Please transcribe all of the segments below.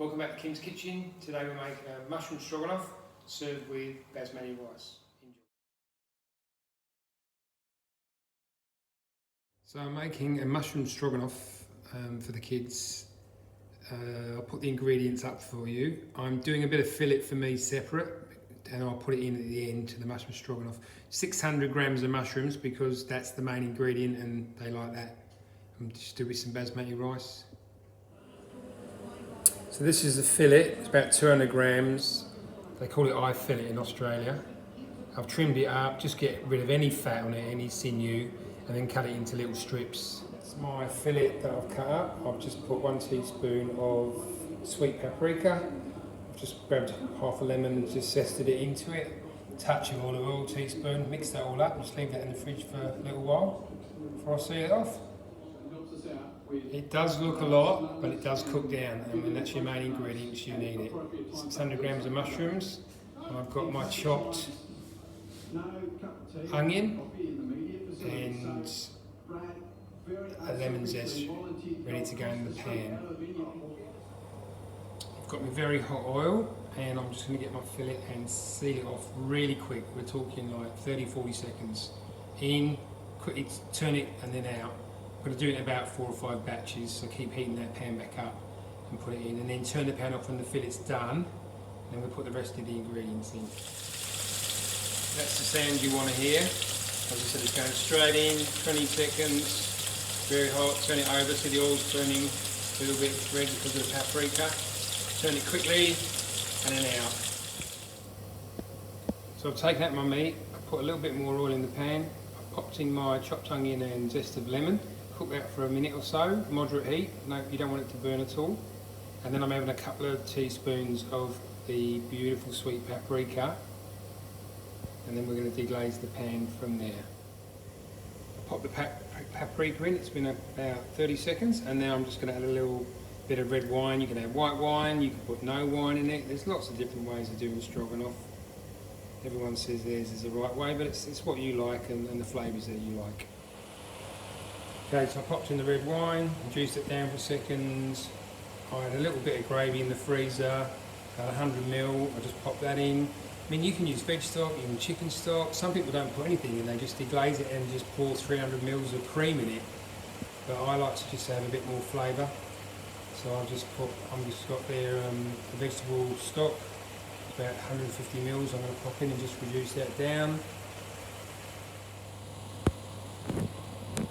Welcome back to King's Kitchen. Today we make mushroom stroganoff served with basmati rice. Enjoy. So I'm making a mushroom stroganoff for the kids. I'll put the ingredients up for you. I'm doing a bit of fillet for me separate, and I'll put it in at the end to the mushroom stroganoff. 600 grams of mushrooms because that's the main ingredient and they like that. I'm just doing some basmati rice. So this is the fillet, it's about 200 grams. They call it eye fillet in Australia. I've trimmed it up, just get rid of any fat on it, any sinew, and then cut it into little strips. It's my fillet that I've cut up. I've just put 1 teaspoon of sweet paprika. I've just grabbed half a lemon, just zested it into it. Touch of olive oil, teaspoon, mix that all up, just leave that in the fridge for a little while before I seal it off. It does look a lot, but it does cook down, and when that's your main ingredients, you need it. 600 grams of mushrooms, and I've got my chopped onion and a lemon zest ready to go in the pan. I've got my very hot oil, and I'm just going to get my fillet and seal it off really quick. We're talking like 30-40 seconds. In, quickly turn it and then out. I'm going to do it in about 4 or 5 batches, so keep heating that pan back up and put it in, and then turn the pan off when the fillet's done, and then we'll put the rest of the ingredients in. That's the sound you want to hear. As I said, it's going straight in, 20 seconds, very hot, turn it over so the oil's turning a little bit red because of the paprika. Turn it quickly and then out. So I've taken out my meat, I've put a little bit more oil in the pan, I've popped in my chopped onion and zest of lemon. Cook that for a minute or so, moderate heat. No, you don't want it to burn at all. And then I'm having a couple of teaspoons of the beautiful sweet paprika. And then we're going to deglaze the pan from there. Pop the paprika in, it's been about 30 seconds. And now I'm just going to add a little bit of red wine. You can add white wine, you can put no wine in it. There's lots of different ways of doing stroganoff. Everyone says theirs is the right way, but it's what you like and the flavours that you like. Okay, so I popped in the red wine, juiced it down for a second. I had a little bit of gravy in the freezer, about 100ml, I just popped that in. I mean, you can use veg stock, even chicken stock. Some people don't put anything in, they just deglaze it and just pour 300ml of cream in it. But I like to just have a bit more flavour. So I've just got there the vegetable stock, about 150ml. I'm going to pop in and just reduce that down.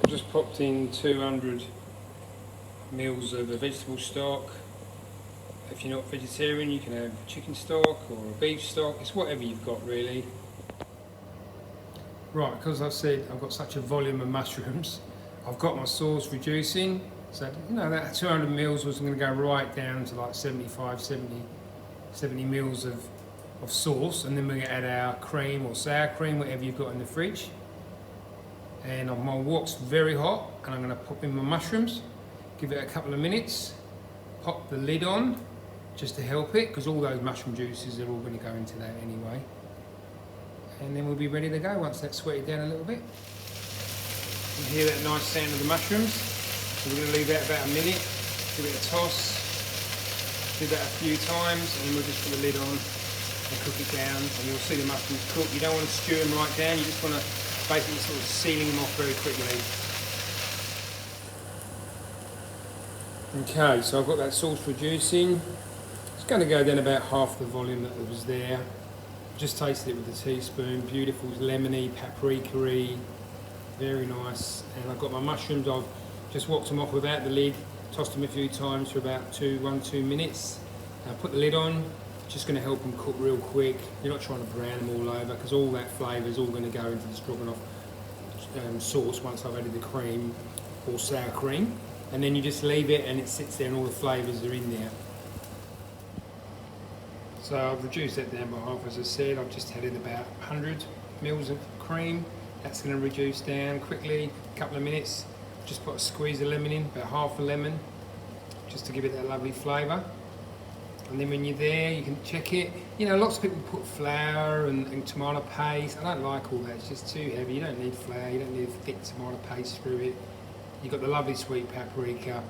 Just popped in 200ml of a vegetable stock. If you're not vegetarian, you can have chicken stock or a beef stock. It's whatever you've got, really. Right, because I've said I've got such a volume of mushrooms, I've got my sauce reducing. So, you know, that 200ml was going to go right down to like 70ml of sauce, and then we're going to add our cream or sour cream, whatever you've got in the fridge. And my wok's very hot, and I'm going to pop in my mushrooms, give it a couple of minutes, pop the lid on just to help it, because all those mushroom juices are all going to go into that anyway. And then we'll be ready to go once that's sweated down a little bit. You can hear that nice sound of the mushrooms. So we're going to leave that about a minute, give it a toss, do that a few times, and then we'll just put the lid on and cook it down, and you'll see the mushrooms cook. You don't want to stew them right down, you just want to basically sort of sealing them off very quickly. Okay, so I've got that sauce reducing. It's going to go down about half the volume that was there. Just tasted it with a teaspoon. Beautiful, lemony, paprika-y, very nice. And I've got my mushrooms. I've just woked them off without the lid, tossed them a few times for about 2 minutes. Now put the lid on. Just going to help them cook real quick. You're not trying to brown them all over, because all that flavour is all going to go into the stroganoff sauce once I've added the cream or sour cream. And then you just leave it and it sits there and all the flavours are in there. So I've reduced that down by half, as I said. I've just added about 100ml of cream. That's going to reduce down quickly, a couple of minutes. Just put a squeeze of lemon in, about half a lemon, just to give it that lovely flavour. And then when you're there, you can check it. You know, lots of people put flour and tomato paste. I don't like all that, it's just too heavy. You don't need flour, you don't need thick tomato paste through it. You've got the lovely sweet paprika,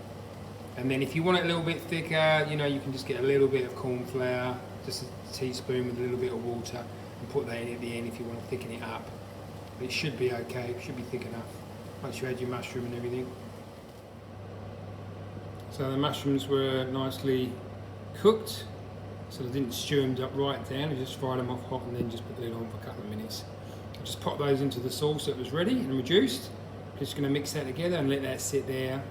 And then if you want it a little bit thicker, you know, you can just get a little bit of corn flour, just a teaspoon with a little bit of water, and put that in at the end if you want to thicken it up. But it should be okay, it should be thick enough once you add your mushroom and everything. So the mushrooms were nicely cooked, so they didn't stew them up right down. I just fried them off hot and then just put the lid on for a couple of minutes. I just popped those into the sauce that was ready and reduced. Just going to mix that together and let that sit there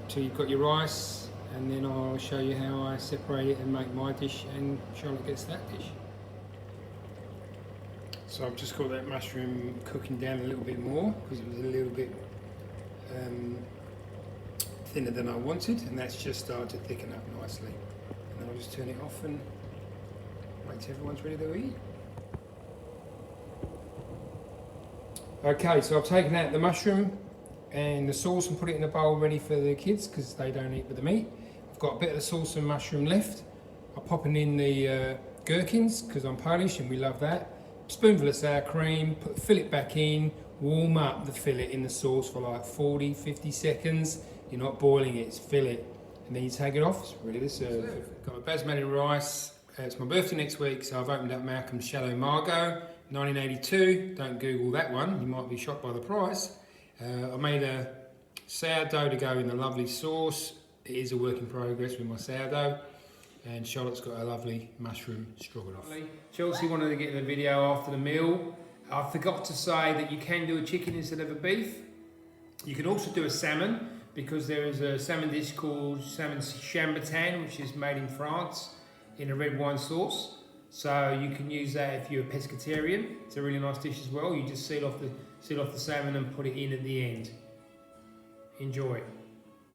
till you've got your rice, and then I'll show you how I separate it and make my dish, and Charlotte gets that dish. So I've just got that mushroom cooking down a little bit more because it was a little bit thinner than I wanted, and that's just started to thicken up nicely. And then I'll just turn it off and wait till everyone's ready to eat. Okay, so I've taken out the mushroom and the sauce and put it in a bowl ready for the kids because they don't eat with the meat. I've got a bit of the sauce and mushroom left. I'm popping in the gherkins because I'm Polish and we love that. Spoonful of sour cream, fill it back in, warm up the fillet in the sauce for like 40-50 seconds. You're not boiling it, it's fillet. And then you take it off, it's ready to serve. Got my basmati rice. It's my birthday next week, so I've opened up Malcolm's Shallow Margot, 1982. Don't Google that one, you might be shocked by the price. I made a sourdough to go in the lovely sauce. It is a work in progress with my sourdough. And Charlotte's got a lovely mushroom stroganoff. Chelsea wanted to get the video after the meal. I forgot to say that you can do a chicken instead of a beef. You can also do a salmon, because there is a salmon dish called salmon chambertin, which is made in France in a red wine sauce. So you can use that if you're a pescatarian. It's a really nice dish as well. You just seal off the salmon and put it in at the end. Enjoy.